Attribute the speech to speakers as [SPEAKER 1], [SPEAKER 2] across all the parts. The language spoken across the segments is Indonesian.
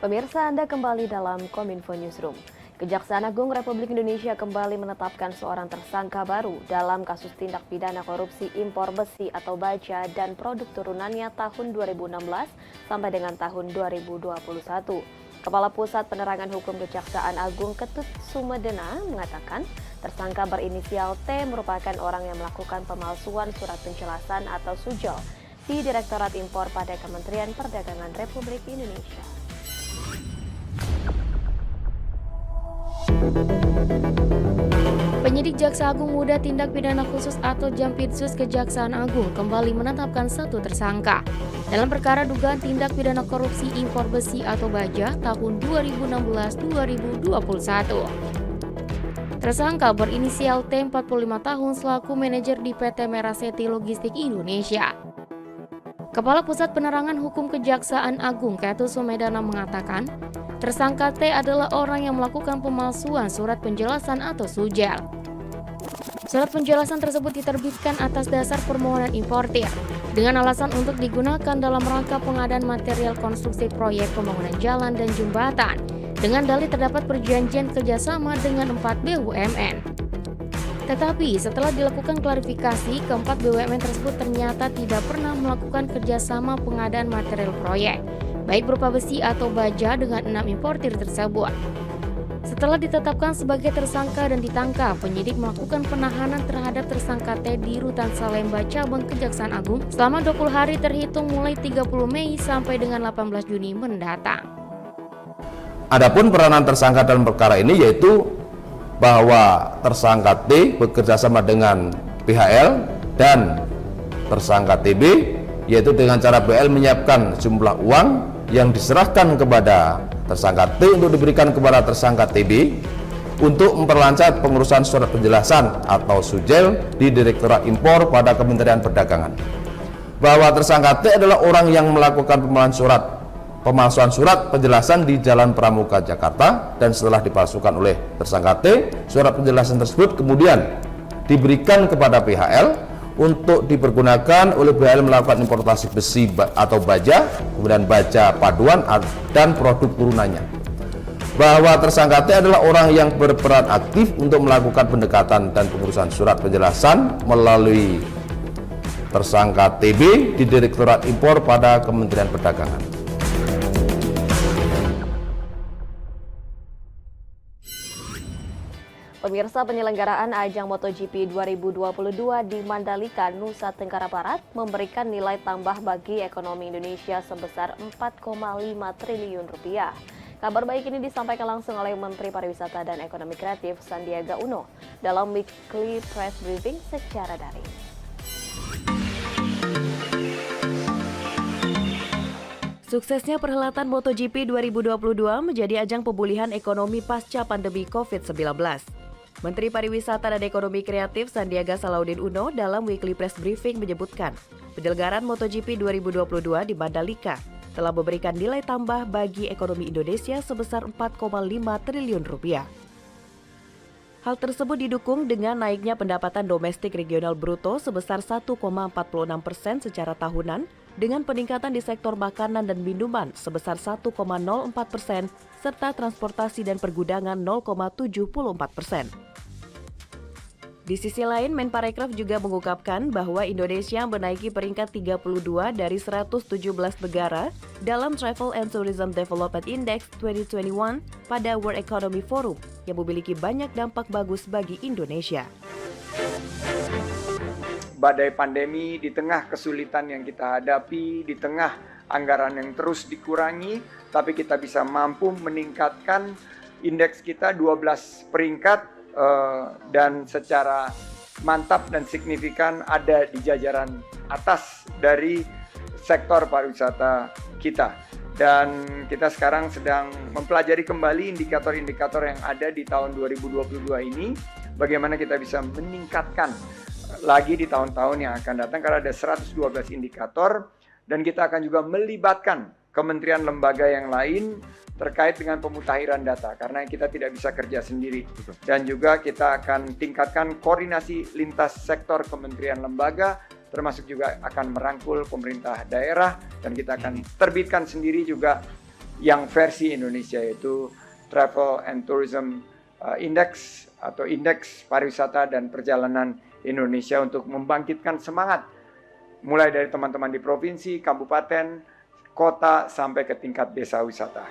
[SPEAKER 1] Pemirsa, Anda kembali dalam Kominfo Newsroom. Kejaksaan Agung Republik Indonesia kembali menetapkan seorang tersangka baru dalam kasus tindak pidana korupsi impor besi atau baja dan produk turunannya tahun 2016 sampai dengan tahun 2021. Kepala Pusat Penerangan Hukum Kejaksaan Agung Ketut Sumedena mengatakan tersangka berinisial T merupakan orang yang melakukan pemalsuan surat penjelasan atau SUJOL di Direktorat Impor pada Kementerian Perdagangan Republik Indonesia.
[SPEAKER 2] Penyidik Jaksa Agung Muda Tindak Pidana Khusus atau Jampitsus Kejaksaan Agung kembali menetapkan satu tersangka dalam perkara dugaan tindak pidana korupsi impor besi atau baja tahun 2016-2021. Tersangka berinisial T 45 tahun selaku manajer di PT Meraseti Logistik Indonesia. Kepala Pusat Penerangan Hukum Kejaksaan Agung Ketut Sumedana mengatakan, tersangka T adalah orang yang melakukan pemalsuan surat penjelasan atau SUJOL. Surat penjelasan tersebut diterbitkan atas dasar permohonan importir dengan alasan untuk digunakan dalam rangka pengadaan material konstruksi proyek pembangunan jalan dan jembatan dengan dalih terdapat perjanjian kerjasama dengan 4 BUMN. Tetapi setelah dilakukan klarifikasi, keempat BUMN tersebut ternyata tidak pernah melakukan kerjasama pengadaan material proyek, baik berupa besi atau baja dengan 6 importir tersebut. Setelah ditetapkan sebagai tersangka dan ditangkap, penyidik melakukan penahanan terhadap tersangka T di Rutan Salemba Cabang Kejaksaan Agung selama 20 hari terhitung mulai 30 Mei sampai dengan 18 Juni mendatang.
[SPEAKER 3] Adapun peranan tersangka dalam perkara ini yaitu bahwa tersangka T bekerja sama dengan PHL dan tersangka TB yaitu dengan cara BL menyiapkan jumlah uang yang diserahkan kepada tersangka T untuk diberikan kepada tersangka TB untuk memperlancar pengurusan surat penjelasan atau SUJOL di Direktorat Impor pada Kementerian Perdagangan. Bahwa tersangka T adalah orang yang melakukan pemalsuan surat penjelasan di Jalan Pramuka Jakarta, dan setelah dipalsukan oleh tersangka T, surat penjelasan tersebut kemudian diberikan kepada PHL untuk dipergunakan oleh PHL melakukan importasi besi atau baja, kemudian baja paduan dan produk turunannya. Bahwa tersangka T adalah orang yang berperan aktif untuk melakukan pendekatan dan pengurusan surat penjelasan melalui tersangka TB di Direktorat Impor pada Kementerian Perdagangan.
[SPEAKER 1] Pemirsa, penyelenggaraan ajang MotoGP 2022 di Mandalika, Nusa Tenggara Barat memberikan nilai tambah bagi ekonomi Indonesia sebesar 4,5 triliun rupiah. Kabar baik ini disampaikan langsung oleh Menteri Pariwisata dan Ekonomi Kreatif Sandiaga Uno dalam weekly press briefing secara daring. Suksesnya perhelatan MotoGP 2022 menjadi ajang pemulihan ekonomi pasca pandemi COVID-19. Menteri Pariwisata dan Ekonomi Kreatif Sandiaga Salahuddin Uno dalam weekly press briefing menyebutkan, penyelenggaraan MotoGP 2022 di Mandalika telah memberikan nilai tambah bagi ekonomi Indonesia sebesar 4,5 triliun rupiah. Hal tersebut didukung dengan naiknya pendapatan domestik regional bruto sebesar 1,46% secara tahunan, dengan peningkatan di sektor makanan dan minuman sebesar 1,04% serta transportasi dan pergudangan 0,74%. Di sisi lain, Menparekraf juga mengungkapkan bahwa Indonesia menaiki peringkat 32 dari 117 negara dalam Travel and Tourism Development Index 2021 pada World Economic Forum yang memiliki banyak dampak bagus bagi Indonesia.
[SPEAKER 4] Badai pandemi, di tengah kesulitan yang kita hadapi, di tengah anggaran yang terus dikurangi, tapi kita bisa mampu meningkatkan indeks kita 12 peringkat dan secara mantap dan signifikan ada di jajaran atas dari sektor pariwisata kita. Dan kita sekarang sedang mempelajari kembali indikator-indikator yang ada di tahun 2022 ini, bagaimana kita bisa meningkatkan lagi di tahun-tahun yang akan datang, karena ada 112 indikator, dan kita akan juga melibatkan kementerian lembaga yang lain terkait dengan pemutakhiran data, karena kita tidak bisa kerja sendiri. Dan juga kita akan tingkatkan koordinasi lintas sektor kementerian lembaga, termasuk juga akan merangkul pemerintah daerah, dan kita akan terbitkan sendiri juga yang versi Indonesia, yaitu Travel and Tourism Index atau Indeks Pariwisata dan Perjalanan Indonesia, untuk membangkitkan semangat mulai dari teman-teman di provinsi, kabupaten, kota, sampai ke tingkat desa wisata.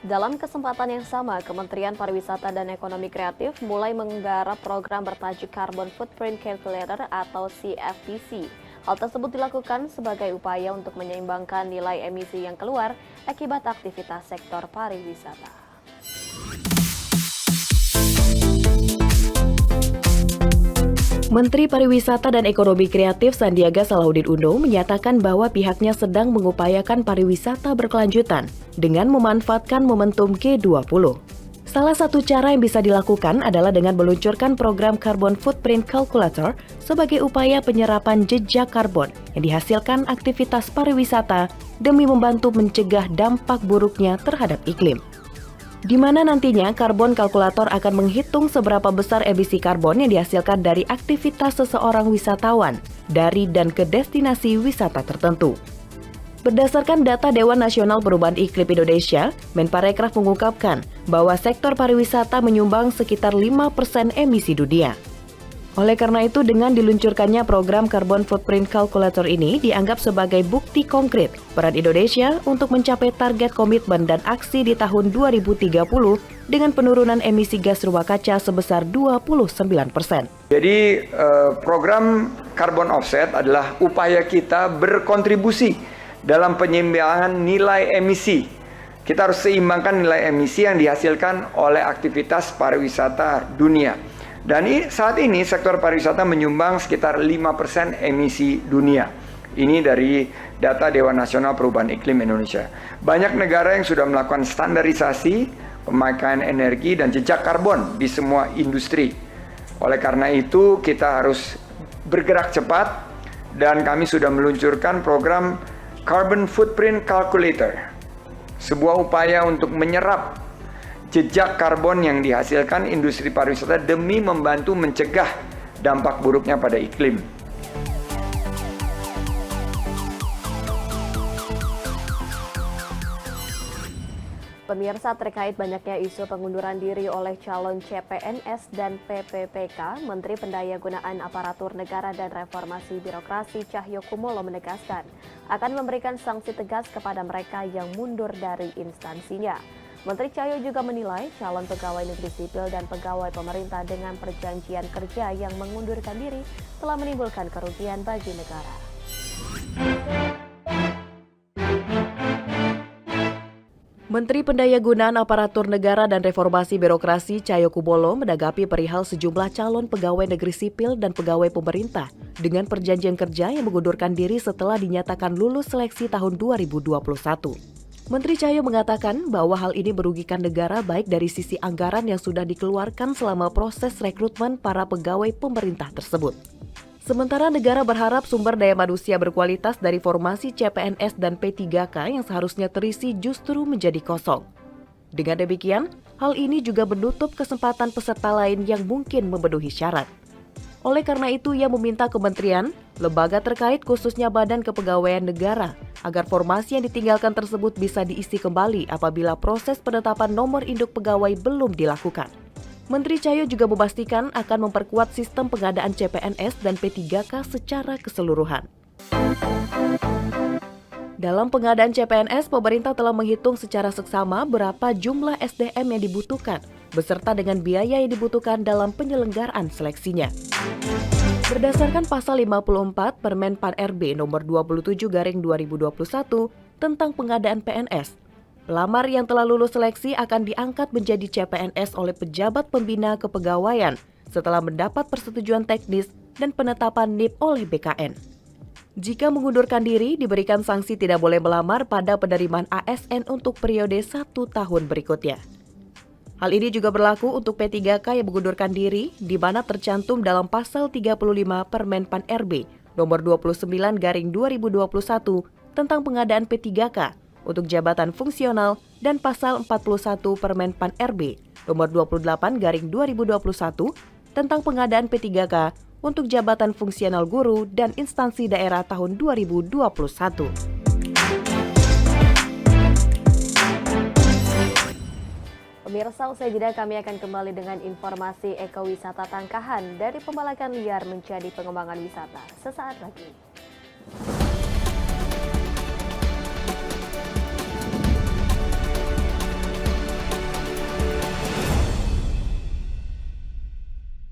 [SPEAKER 5] Dalam kesempatan yang sama, Kementerian Pariwisata dan Ekonomi Kreatif mulai menggarap program bertajuk Carbon Footprint Calculator atau CFPC. Hal tersebut dilakukan sebagai upaya untuk menyeimbangkan nilai emisi yang keluar akibat aktivitas sektor pariwisata.
[SPEAKER 1] Menteri Pariwisata dan Ekonomi Kreatif Sandiaga Salahuddin Uno menyatakan bahwa pihaknya sedang mengupayakan pariwisata berkelanjutan dengan memanfaatkan momentum G20. Salah satu cara yang bisa dilakukan adalah dengan meluncurkan program Carbon Footprint Calculator sebagai upaya penyerapan jejak karbon yang dihasilkan aktivitas pariwisata demi membantu mencegah dampak buruknya terhadap iklim. Di mana nantinya karbon kalkulator akan menghitung seberapa besar emisi karbon yang dihasilkan dari aktivitas seseorang wisatawan dari dan ke destinasi wisata tertentu. Berdasarkan data Dewan Nasional Perubahan Iklim Indonesia, Menparekraf mengungkapkan bahwa sektor pariwisata menyumbang sekitar 5% emisi dunia. Oleh karena itu, dengan diluncurkannya program Carbon Footprint Calculator ini dianggap sebagai bukti konkret peran Indonesia untuk mencapai target komitmen dan aksi di tahun 2030 dengan penurunan emisi gas rumah kaca sebesar 29%.
[SPEAKER 4] Jadi program carbon offset adalah upaya kita berkontribusi dalam penyeimbangan nilai emisi. Kita harus seimbangkan nilai emisi yang dihasilkan oleh aktivitas pariwisata dunia. Dan saat ini sektor pariwisata menyumbang sekitar 5% emisi dunia. Ini dari data Dewan Nasional Perubahan Iklim Indonesia. Banyak negara yang sudah melakukan standarisasi pemakaian energi dan jejak karbon di semua industri. Oleh karena itu, kita harus bergerak cepat dan kami sudah meluncurkan program Carbon Footprint Calculator, sebuah upaya untuk menyerap jejak karbon yang dihasilkan industri pariwisata demi membantu mencegah dampak buruknya pada iklim.
[SPEAKER 5] Pemirsa, terkait banyaknya isu pengunduran diri oleh calon CPNS dan PPPK, Menteri Pendayagunaan Aparatur Negara dan Reformasi Birokrasi Cahyokumolo menegaskan akan memberikan sanksi tegas kepada mereka yang mundur dari instansinya. Menteri Cahyo juga menilai calon pegawai negeri sipil dan pegawai pemerintah dengan perjanjian kerja yang mengundurkan diri telah menimbulkan kerugian bagi negara.
[SPEAKER 1] Menteri Pendayagunaan Aparatur Negara dan Reformasi Birokrasi Cahyokumolo menanggapi perihal sejumlah calon pegawai negeri sipil dan pegawai pemerintah dengan perjanjian kerja yang mengundurkan diri setelah dinyatakan lulus seleksi tahun 2021. Menteri Cahyo mengatakan bahwa hal ini merugikan negara baik dari sisi anggaran yang sudah dikeluarkan selama proses rekrutmen para pegawai pemerintah tersebut. Sementara negara berharap sumber daya manusia berkualitas dari formasi CPNS dan P3K yang seharusnya terisi justru menjadi kosong. Dengan demikian, hal ini juga menutup kesempatan peserta lain yang mungkin memenuhi syarat. Oleh karena itu, ia meminta kementerian, lembaga terkait khususnya Badan Kepegawaian Negara, agar formasi yang ditinggalkan tersebut bisa diisi kembali apabila proses penetapan nomor induk pegawai belum dilakukan. Menteri Cahyo juga memastikan akan memperkuat sistem pengadaan CPNS dan P3K secara keseluruhan. Dalam pengadaan CPNS, pemerintah telah menghitung secara seksama berapa jumlah SDM yang dibutuhkan, beserta dengan biaya yang dibutuhkan dalam penyelenggaraan seleksinya. Berdasarkan pasal 54 Permen PAN RB nomor 27/2021 tentang pengadaan PNS, pelamar yang telah lulus seleksi akan diangkat menjadi CPNS oleh pejabat pembina kepegawaian setelah mendapat persetujuan teknis dan penetapan NIP oleh BKN. Jika mengundurkan diri, diberikan sanksi tidak boleh melamar pada penerimaan ASN untuk periode 1 tahun berikutnya. Hal ini juga berlaku untuk P3K yang mengundurkan diri, di mana tercantum dalam pasal 35 Permen PAN RB nomor 29/2021 tentang pengadaan P3K untuk jabatan fungsional dan pasal 41 Permen PAN RB nomor 28/2021 tentang pengadaan P3K untuk jabatan fungsional guru dan instansi daerah tahun 2021.
[SPEAKER 5] Pemirsa, usai jeda kami akan kembali dengan informasi ekowisata Tangkahan dari pembalakan liar menjadi pengembangan wisata. Sesaat lagi.